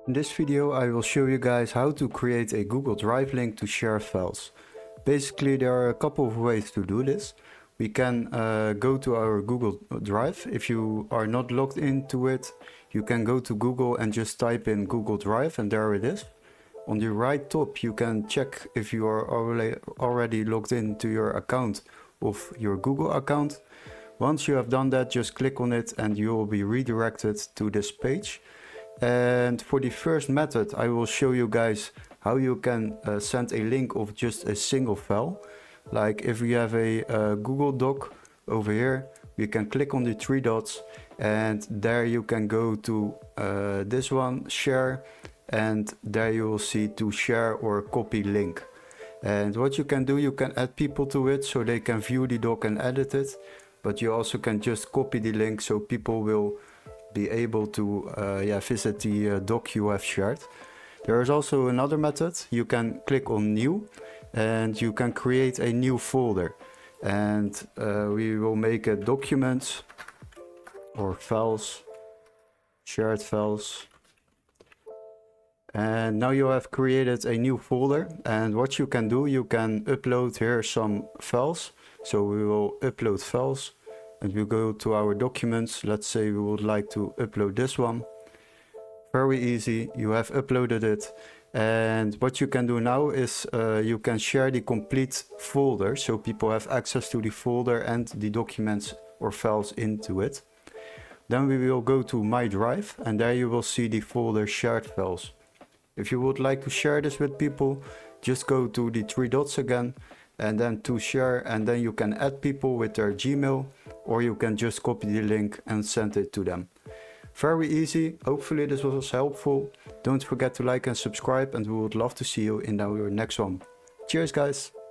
In this video I will show you guys how to create a Google Drive link to share files. Basically there are a couple of ways to do this. We can go to our Google Drive. If you are not logged into it, you can go to Google and just type in Google Drive and there it is. On the right top you can check if you are already logged into your account of your Google account. Once you have done that, just click on it and you will be redirected to this page. And for the first method, I will show you guys how you can send a link of just a single file. Like if we have a Google Doc over here, you can click on the three dots and there you can go to this one, share, and there you will see to share or copy link. And what you can do, you can add people to it so they can view the doc and edit it, but you also can just copy the link so people will be able to visit the doc you have shared. There is also another method. You can click on new and you can create a new folder, and we will make a documents or files, shared files. And now you have created a new folder, and what you can do, you can upload here some files. So we will upload files. And we go to our documents. Let's say we would like to upload this one. Very easy, you have uploaded it. And what you can do now is you can share the complete folder so people have access to the folder and the documents or files into it. Then we will go to My Drive and there you will see the folder shared files. If you would like to share this with people, just go to the three dots again and then to share, and then you can add people with their Gmail, or you can just copy the link and send it to them. Very easy. Hopefully this was helpful. Don't forget to like and subscribe, and we would love to see you in our next one. Cheers guys!